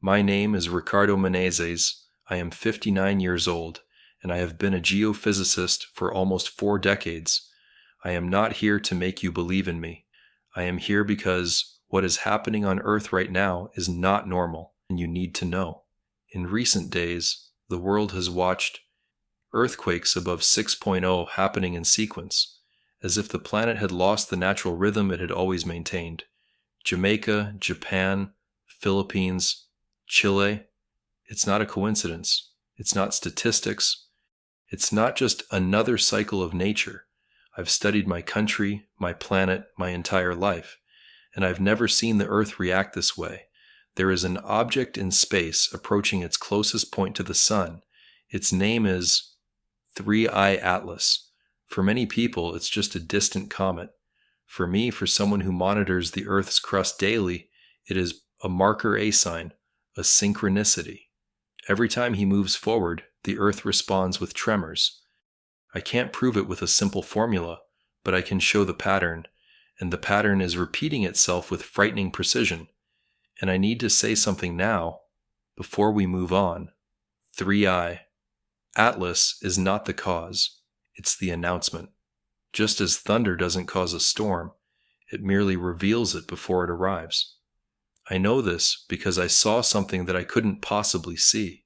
My name is Ricardo Menezes. I am 59 years old, and I have been a geophysicist for almost 4 decades. I am not here to make you believe in me. I am here because what is happening on Earth right now is not normal, and you need to know. In recent days, the world has watched earthquakes above 6.0 happening in sequence, as if the planet had lost the natural rhythm it had always maintained. Jamaica, Japan, Philippines, Chile. It's not a coincidence. It's not statistics. It's not just another cycle of nature. I've studied my country, my planet, my entire life, and I've never seen the Earth react this way. There is an object in space approaching its closest point to the sun. Its name is 3I Atlas. For many people, it's just a distant comet. For me, for someone who monitors the Earth's crust daily, it is a marker A sign, a synchronicity. Every time he moves forward, the Earth responds with tremors. I can't prove it with a simple formula, but I can show the pattern, and the pattern is repeating itself with frightening precision. And I need to say something now, before we move on. 3I. Atlas is not the cause, it's the announcement. Just as thunder doesn't cause a storm, it merely reveals it before it arrives. I know this because I saw something that I couldn't possibly see.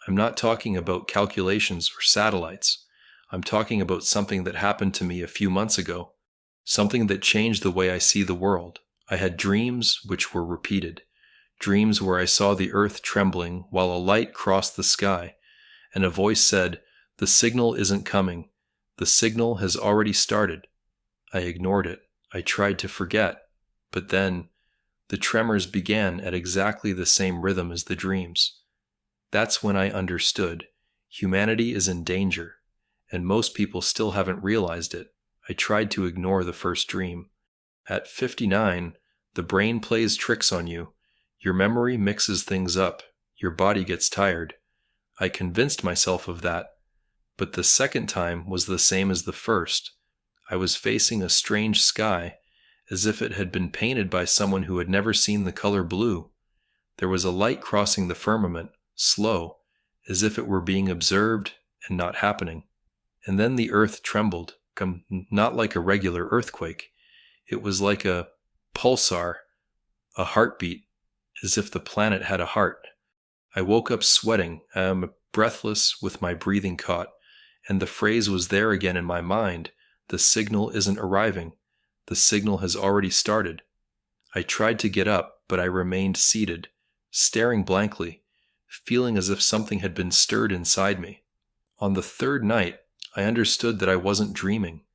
I'm not talking about calculations or satellites. I'm talking about something that happened to me a few months ago, something that changed the way I see the world. I had dreams which were repeated, dreams where I saw the earth trembling while a light crossed the sky, and a voice said, "The signal isn't coming. The signal has already started." I ignored it. I tried to forget. But then, the tremors began at exactly the same rhythm as the dreams. That's when I understood. Humanity is in danger, and most people still haven't realized it. I tried to ignore the first dream. At 59, the brain plays tricks on you. Your memory mixes things up. Your body gets tired. I convinced myself of that. But the second time was the same as the first. I was facing a strange sky, as if it had been painted by someone who had never seen the color blue. There was a light crossing the firmament, slow, as if it were being observed and not happening. And then the earth trembled, not like a regular earthquake. It was like a pulsar, a heartbeat, as if the planet had a heart. I woke up sweating, breathless, with my breathing caught, and the phrase was there again in my mind: the signal isn't arriving. The signal has already started. I tried to get up, but I remained seated, staring blankly, feeling as if something had been stirred inside me. On the third night, I understood that I wasn't dreaming.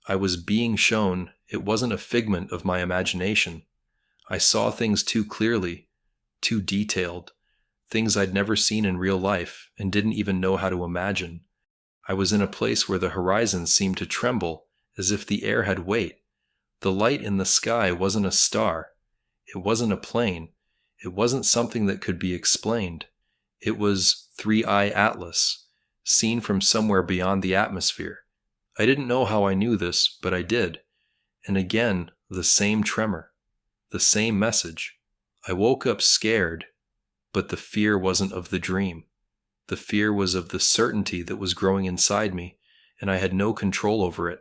I was being shown it wasn't a figment of my imagination. I saw things too clearly, too detailed, things I'd never seen in real life and didn't even know how to imagine. I was in a place where the horizon seemed to tremble as if the air had weight. The light in the sky wasn't a star. It wasn't a plane. It wasn't something that could be explained. It was 3I Atlas, seen from somewhere beyond the atmosphere. I didn't know how I knew this, but I did. And again, the same tremor, the same message. I woke up scared, but the fear wasn't of the dream. The fear was of the certainty that was growing inside me, and I had no control over it.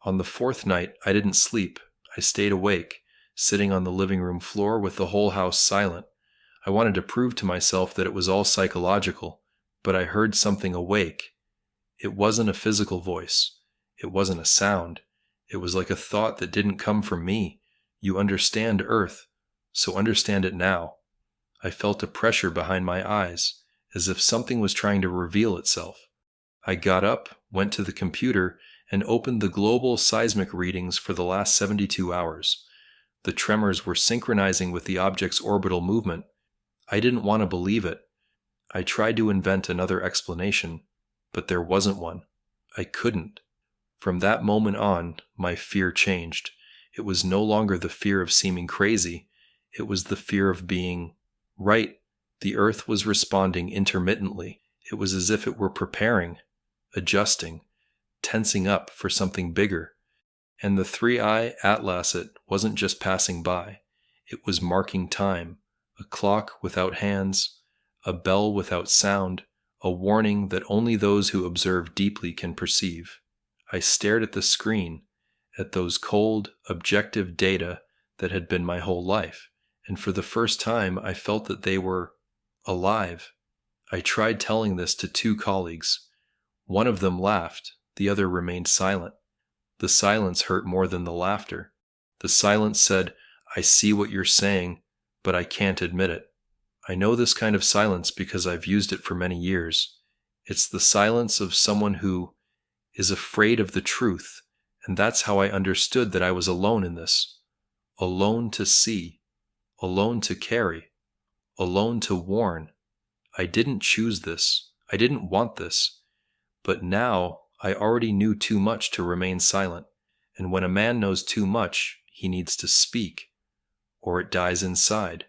On the fourth night, I didn't sleep. I stayed awake, sitting on the living room floor with the whole house silent. I wanted to prove to myself that it was all psychological, but I heard something awake. It wasn't a physical voice. It wasn't a sound. It was like a thought that didn't come from me. You understand Earth, so understand it now. I felt a pressure behind my eyes, as if something was trying to reveal itself. I got up, went to the computer, and opened the global seismic readings for the last 72 hours. The tremors were synchronizing with the object's orbital movement. I didn't want to believe it. I tried to invent another explanation, but there wasn't one. I couldn't. From that moment on, my fear changed. It was no longer the fear of seeming crazy. It was the fear of being right. The Earth was responding intermittently. It was as if it were preparing, adjusting, tensing up for something bigger. And the 3I Atlas wasn't just passing by. It was marking time, a clock without hands, a bell without sound, a warning that only those who observe deeply can perceive. I stared at the screen, at those cold, objective data that had been my whole life, and for the first time I felt that they were alive. I tried telling this to 2 colleagues. One of them laughed, the other remained silent. The silence hurt more than the laughter. The silence said, "I see what you're saying, but I can't admit it." I know this kind of silence because I've used it for many years. It's the silence of someone who is afraid of the truth, and that's how I understood that I was alone in this. Alone to see, alone to carry, alone to warn. I didn't choose this. I didn't want this. But now I already knew too much to remain silent, and when a man knows too much, he needs to speak, or it dies inside.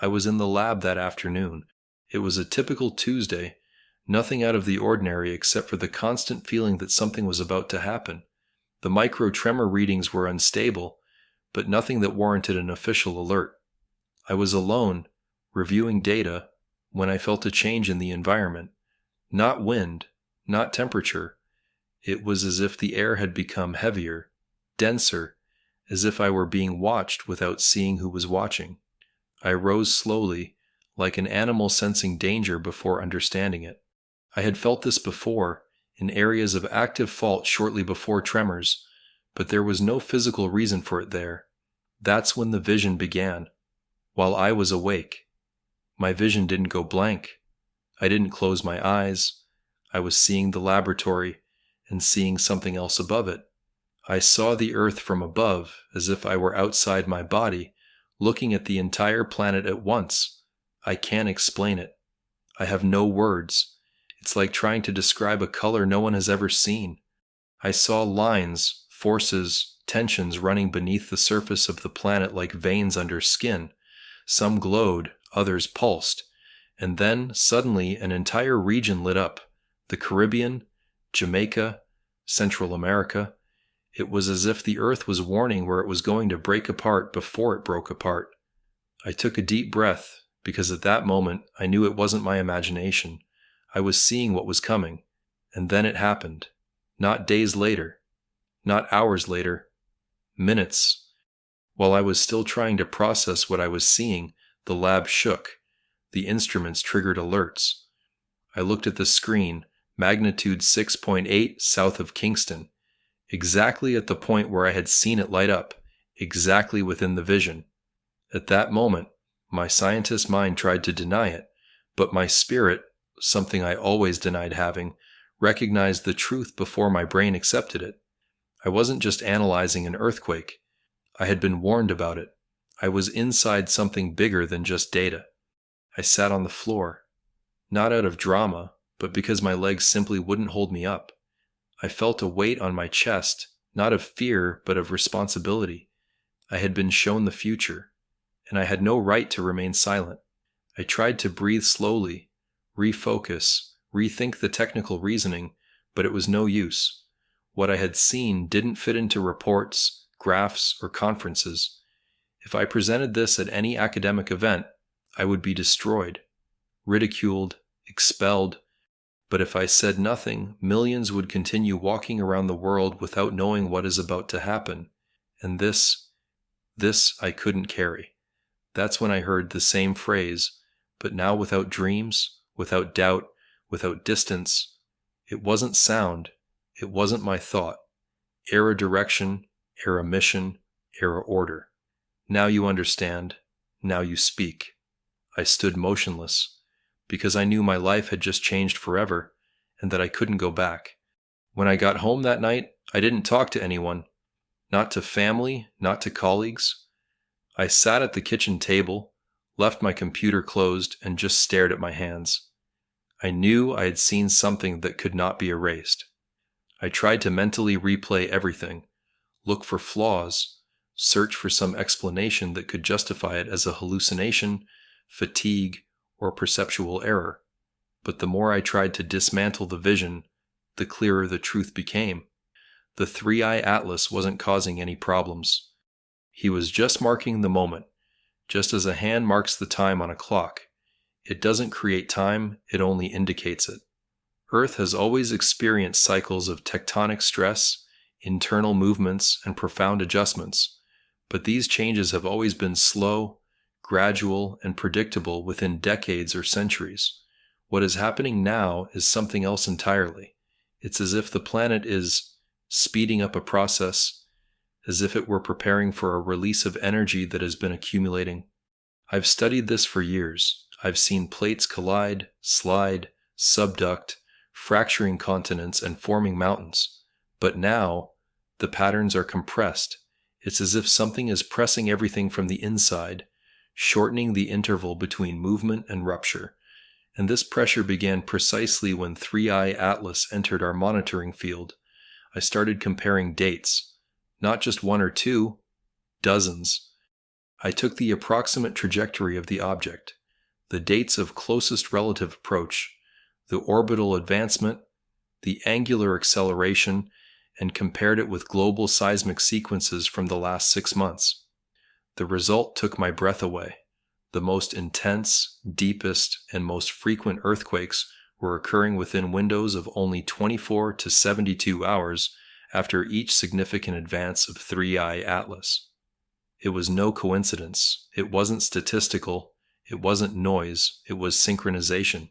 I was in the lab that afternoon. It was a typical Tuesday, nothing out of the ordinary except for the constant feeling that something was about to happen. The micro-tremor readings were unstable, but nothing that warranted an official alert. I was alone, reviewing data, when I felt a change in the environment. Not wind, not temperature. It was as if the air had become heavier, denser, as if I were being watched without seeing who was watching. I rose slowly, like an animal sensing danger before understanding it. I had felt this before, in areas of active fault shortly before tremors, but there was no physical reason for it there. That's when the vision began, while I was awake. My vision didn't go blank. I didn't close my eyes. I was seeing the laboratory and seeing something else above it. I saw the Earth from above, as if I were outside my body, looking at the entire planet at once. I can't explain it. I have no words. It's like trying to describe a color no one has ever seen. I saw lines, forces, tensions running beneath the surface of the planet like veins under skin. Some glowed, others pulsed. And then, suddenly, an entire region lit up. The Caribbean, Jamaica, Central America. It was as if the Earth was warning where it was going to break apart before it broke apart. I took a deep breath, because at that moment I knew it wasn't my imagination. I was seeing what was coming. And then it happened. Not days later. Not hours later. Minutes. While I was still trying to process what I was seeing, the lab shook. The instruments triggered alerts. I looked at the screen, magnitude 6.8 south of Kingston, exactly at the point where I had seen it light up, exactly within the vision. At that moment, my scientist mind tried to deny it, but my spirit, something I always denied having, recognized the truth before my brain accepted it. I wasn't just analyzing an earthquake. I had been warned about it. I was inside something bigger than just data. I sat on the floor, not out of drama, but because my legs simply wouldn't hold me up. I felt a weight on my chest, not of fear, but of responsibility. I had been shown the future, and I had no right to remain silent. I tried to breathe slowly, refocus, rethink the technical reasoning, but it was no use. What I had seen didn't fit into reports, graphs, or conferences. If I presented this at any academic event, I would be destroyed, ridiculed, expelled. But if I said nothing, millions would continue walking around the world without knowing what is about to happen. And this I couldn't carry. That's when I heard the same phrase, but now without dreams, without doubt, without distance. It wasn't sound. It wasn't my thought. Error direction, error mission, error order. Now you understand. Now you speak. I stood motionless, because I knew my life had just changed forever, and that I couldn't go back. When I got home that night, I didn't talk to anyone. Not to family, not to colleagues. I sat at the kitchen table, left my computer closed, and just stared at my hands. I knew I had seen something that could not be erased. I tried to mentally replay everything, look for flaws, search for some explanation that could justify it as a hallucination, fatigue, or perceptual error. But the more I tried to dismantle the vision, the clearer the truth became. The 3-eye atlas wasn't causing any problems. He was just marking the moment, just as a hand marks the time on a clock. It doesn't create time, it only indicates it. Earth has always experienced cycles of tectonic stress, internal movements, and profound adjustments, but these changes have always been slow, gradual, and predictable within decades or centuries. What is happening now is something else entirely. It's as if the planet is speeding up a process, as if it were preparing for a release of energy that has been accumulating. I've studied this for years. I've seen plates collide, slide, subduct, fracturing continents and forming mountains. But now, the patterns are compressed. It's as if something is pressing everything from the inside, shortening the interval between movement and rupture. And this pressure began precisely when 3I Atlas entered our monitoring field. I started comparing dates, not just one or two, dozens. I took the approximate trajectory of the object, the dates of closest relative approach, the orbital advancement, the angular acceleration, and compared it with global seismic sequences from the last 6 months. The result took my breath away. The most intense, deepest, and most frequent earthquakes were occurring within windows of only 24 to 72 hours after each significant advance of 3I Atlas. It was no coincidence. It wasn't statistical. It wasn't noise. It was synchronization.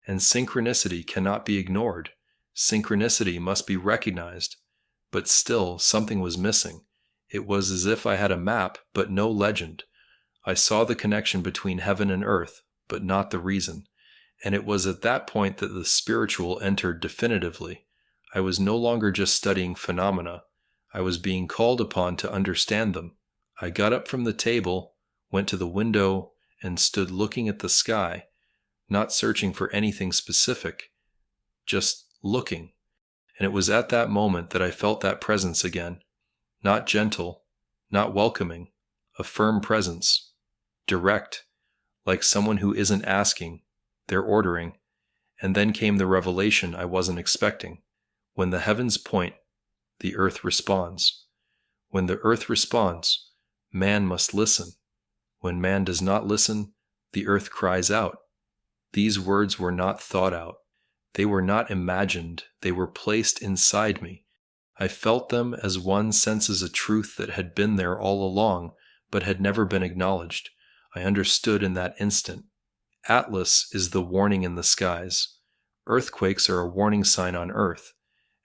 And synchronicity cannot be ignored. Synchronicity must be recognized. But still, something was missing. It was as if I had a map, but no legend. I saw the connection between heaven and earth, but not the reason. And it was at that point that the spiritual entered definitively. I was no longer just studying phenomena. I was being called upon to understand them. I got up from the table, went to the window, and stood looking at the sky, not searching for anything specific, just looking. And it was at that moment that I felt that presence again. Not gentle, not welcoming, a firm presence. Direct, like someone who isn't asking, they're ordering. And then came the revelation I wasn't expecting. When the heavens point, the earth responds. When the earth responds, man must listen. When man does not listen, the earth cries out. These words were not thought out. They were not imagined. They were placed inside me. I felt them as one senses a truth that had been there all along, but had never been acknowledged. I understood in that instant. Atlas is the warning in the skies. Earthquakes are a warning sign on Earth.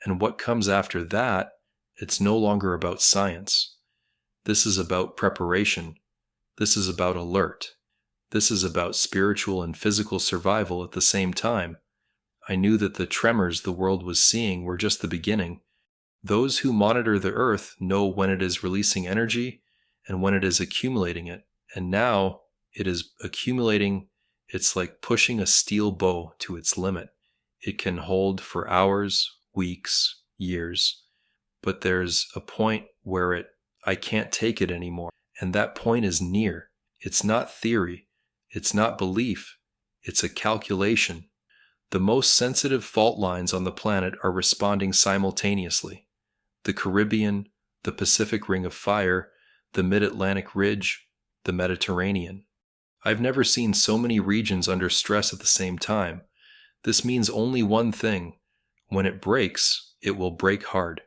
And what comes after that, it's no longer about science. This is about preparation. This is about alert. This is about spiritual and physical survival at the same time. I knew that the tremors the world was seeing were just the beginning. Those who monitor the earth know when it is releasing energy and when it is accumulating it. And now it is accumulating. It's like pushing a steel bow to its limit. It can hold for hours, weeks, years. But there's a point where I can't take it anymore. And that point is near. It's not theory. It's not belief. It's a calculation. The most sensitive fault lines on the planet are responding simultaneously. The Caribbean, the Pacific Ring of Fire, the Mid-Atlantic Ridge, the Mediterranean. I've never seen so many regions under stress at the same time. This means only one thing. When it breaks, it will break hard.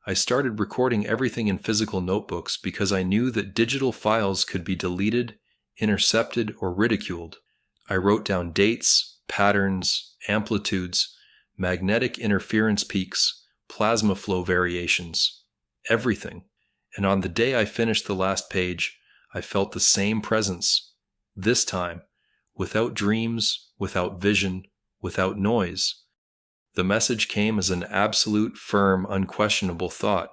I started recording everything in physical notebooks because I knew that digital files could be deleted, intercepted, or ridiculed. I wrote down dates, patterns, amplitudes, magnetic interference peaks, plasma flow variations, everything. And on the day I finished the last page, I felt the same presence. This time, without dreams, without vision, without noise. The message came as an absolute, firm, unquestionable thought.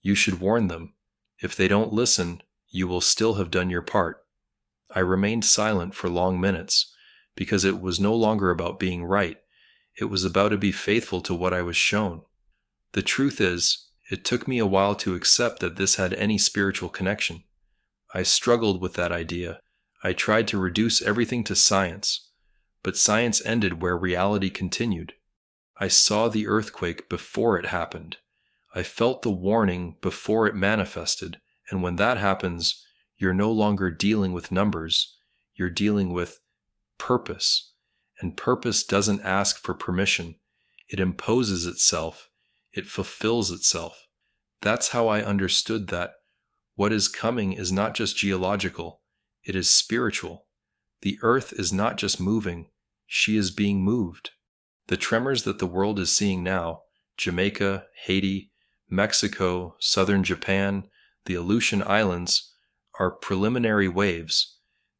You should warn them. If they don't listen, you will still have done your part. I remained silent for long minutes, because it was no longer about being right. It was about to be faithful to what I was shown. The truth is, it took me a while to accept that this had any spiritual connection. I struggled with that idea. I tried to reduce everything to science, but science ended where reality continued. I saw the earthquake before it happened. I felt the warning before it manifested, and when that happens, You're no longer dealing with numbers. You're dealing with purpose. And purpose doesn't ask for permission. It imposes itself. It fulfills itself. That's how I understood that what is coming is not just geological, it is spiritual. The earth is not just moving, she is being moved. The tremors that the world is seeing now, Jamaica, Haiti, Mexico, southern Japan, the Aleutian Islands, are preliminary waves.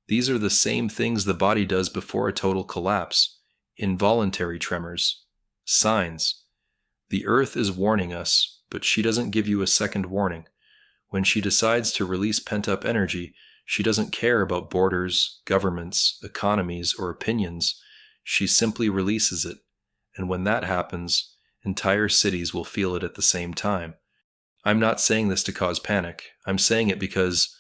These are the same things the body does before a total collapse, involuntary tremors, signs. The earth is warning us, but she doesn't give you a second warning. When she decides to release pent-up energy, she doesn't care about borders, governments, economies, or opinions. She simply releases it. And when that happens, entire cities will feel it at the same time. I'm not saying this to cause panic. I'm saying it because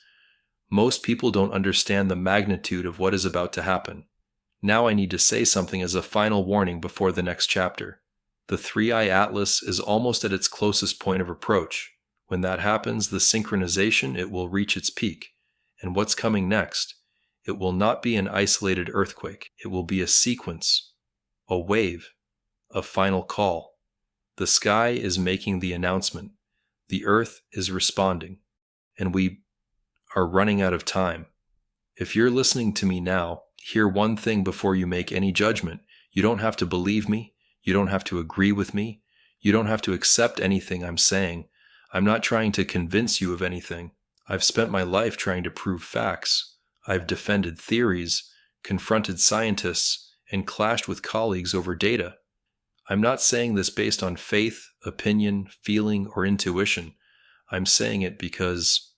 most people don't understand the magnitude of what is about to happen. Now I need to say something as a final warning before the next chapter. The 3-eye atlas is almost at its closest point of approach. When that happens, the synchronization, it will reach its peak. And what's coming next? It will not be an isolated earthquake. It will be a sequence, a wave, a final call. The sky is making the announcement. The earth is responding. And we are running out of time. If you're listening to me now, hear one thing before you make any judgment. You don't have to believe me. You don't have to agree with me. You don't have to accept anything I'm saying. I'm not trying to convince you of anything. I've spent my life trying to prove facts. I've defended theories, confronted scientists, and clashed with colleagues over data. I'm not saying this based on faith, opinion, feeling, or intuition. I'm saying it because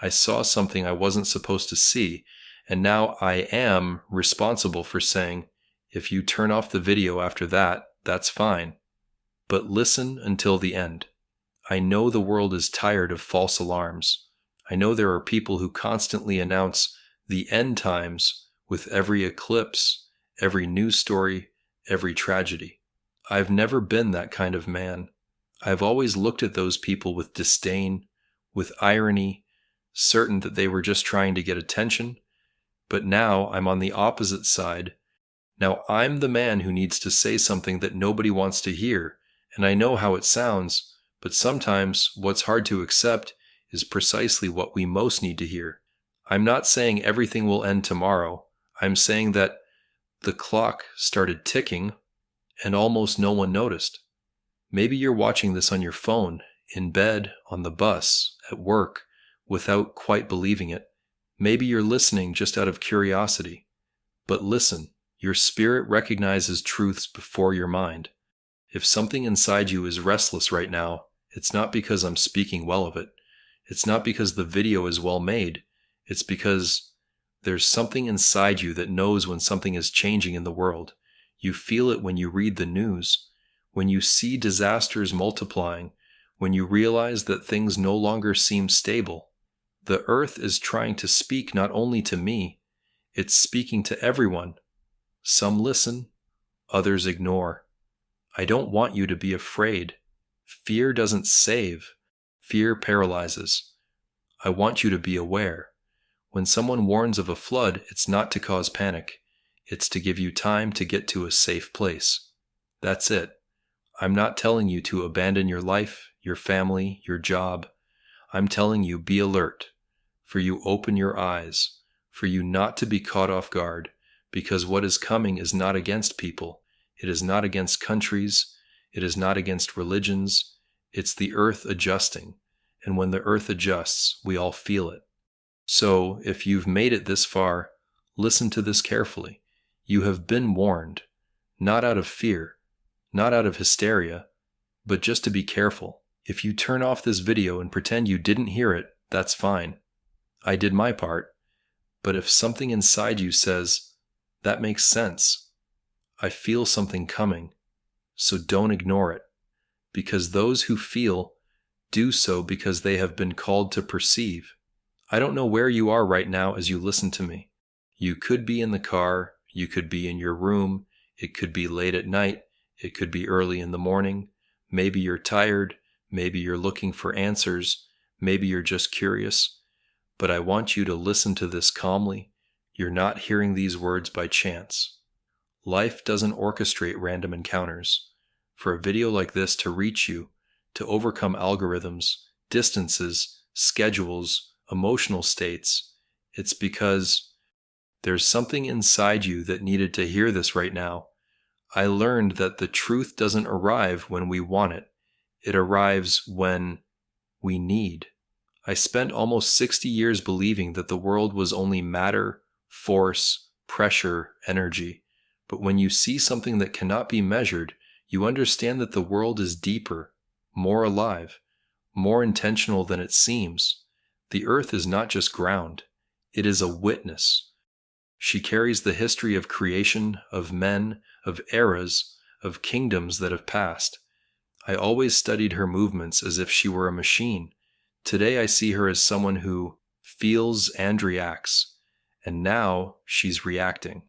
I saw something I wasn't supposed to see, and now I am responsible for saying, if you turn off the video after that, that's fine. But listen until the end. I know the world is tired of false alarms. I know there are people who constantly announce the end times with every eclipse, every news story, every tragedy. I've never been that kind of man. I've always looked at those people with disdain, with irony, certain that they were just trying to get attention. But now I'm on the opposite side. Now I'm the man who needs to say something that nobody wants to hear, and I know how it sounds, but sometimes what's hard to accept is precisely what we most need to hear. I'm not saying everything will end tomorrow. I'm saying that the clock started ticking and almost no one noticed. Maybe you're watching this on your phone, in bed, on the bus, at work, without quite believing it. Maybe you're listening just out of curiosity. But listen, your spirit recognizes truths before your mind. If something inside you is restless right now, it's not because I'm speaking well of it. It's not because the video is well made. It's because there's something inside you that knows when something is changing in the world. You feel it when you read the news, when you see disasters multiplying, when you realize that things no longer seem stable. The earth is trying to speak not only to me, it's speaking to everyone. Some listen, others ignore. I don't want you to be afraid. Fear doesn't save. Fear paralyzes. I want you to be aware. When someone warns of a flood, it's not to cause panic. It's to give you time to get to a safe place. That's it. I'm not telling you to abandon your life, your family, your job. I'm telling you be alert, for you open your eyes, for you not to be caught off guard, because what is coming is not against people. It is not against countries. It is not against religions. It's the earth adjusting. And when the earth adjusts, we all feel it. So, if you've made it this far, listen to this carefully. You have been warned, not out of fear, not out of hysteria, but just to be careful. If you turn off this video and pretend you didn't hear it, that's fine. I did my part. But if something inside you says, that makes sense, I feel something coming, so don't ignore it, because those who feel do so because they have been called to perceive. I don't know where you are right now as you listen to me. You could be in the car, you could be in your room, it could be late at night, it could be early in the morning, maybe you're tired, maybe you're looking for answers, maybe you're just curious. But I want you to listen to this calmly. You're not hearing these words by chance. Life doesn't orchestrate random encounters. For a video like this to reach you, to overcome algorithms, distances, schedules, emotional states, it's because there's something inside you that needed to hear this right now. I learned that the truth doesn't arrive when we want it. It arrives when we need. I spent almost 60 years believing that the world was only matter, force, pressure, energy. But when you see something that cannot be measured, you understand that the world is deeper, more alive, more intentional than it seems. The earth is not just ground. It is a witness. She carries the history of creation, of men, of eras, of kingdoms that have passed. I always studied her movements as if she were a machine. Today I see her as someone who feels and reacts, and now she's reacting,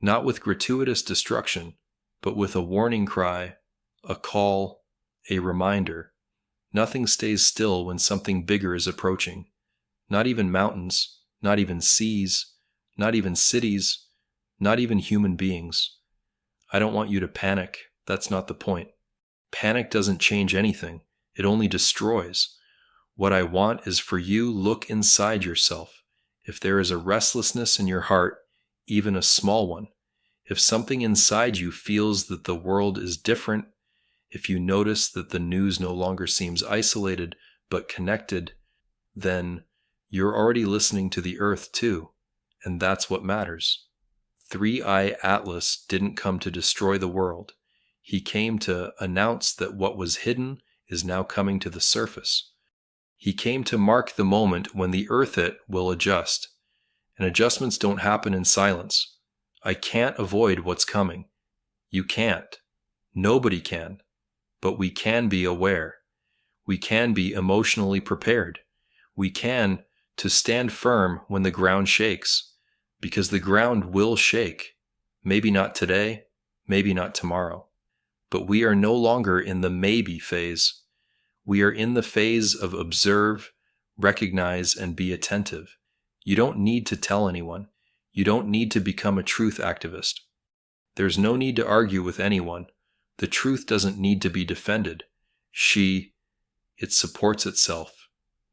not with gratuitous destruction, but with a warning cry, a call, a reminder. Nothing stays still when something bigger is approaching. Not even mountains, not even seas, not even cities, not even human beings. I don't want you to panic. That's not the point. Panic doesn't change anything. It only destroys. What I want is for you look inside yourself. If there is a restlessness in your heart, even a small one, if something inside you feels that the world is different, if you notice that the news no longer seems isolated but connected, then you're already listening to the earth too, and that's what matters. 3-Eye Atlas didn't come to destroy the world. He came to announce that what was hidden is now coming to the surface. He came to mark the moment when the earth will adjust. And adjustments don't happen in silence. I can't avoid what's coming. You can't. Nobody can. But we can be aware. We can be emotionally prepared. We can to stand firm when the ground shakes. Because the ground will shake. Maybe not today, maybe not tomorrow. But we are no longer in the maybe phase. We are in the phase of observe, recognize, and be attentive. You don't need to tell anyone. You don't need to become a truth activist. There's no need to argue with anyone. The truth doesn't need to be defended. It supports itself.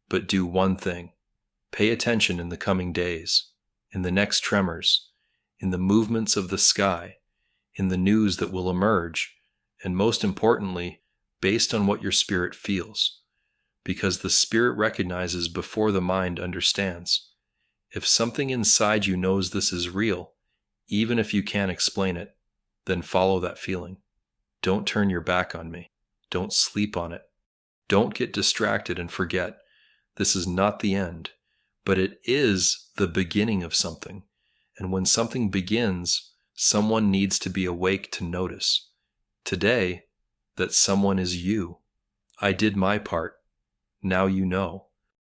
But do one thing. Pay attention in the coming days, in the next tremors, in the movements of the sky, in the news that will emerge, and most importantly, based on what your spirit feels. Because the spirit recognizes before the mind understands. If something inside you knows this is real, even if you can't explain it, then follow that feeling. Don't turn your back on me. Don't sleep on it. Don't get distracted and forget. This is not the end, but it is the beginning of something. And when something begins, someone needs to be awake to notice. Today, that someone is you. I did my part. Now you know.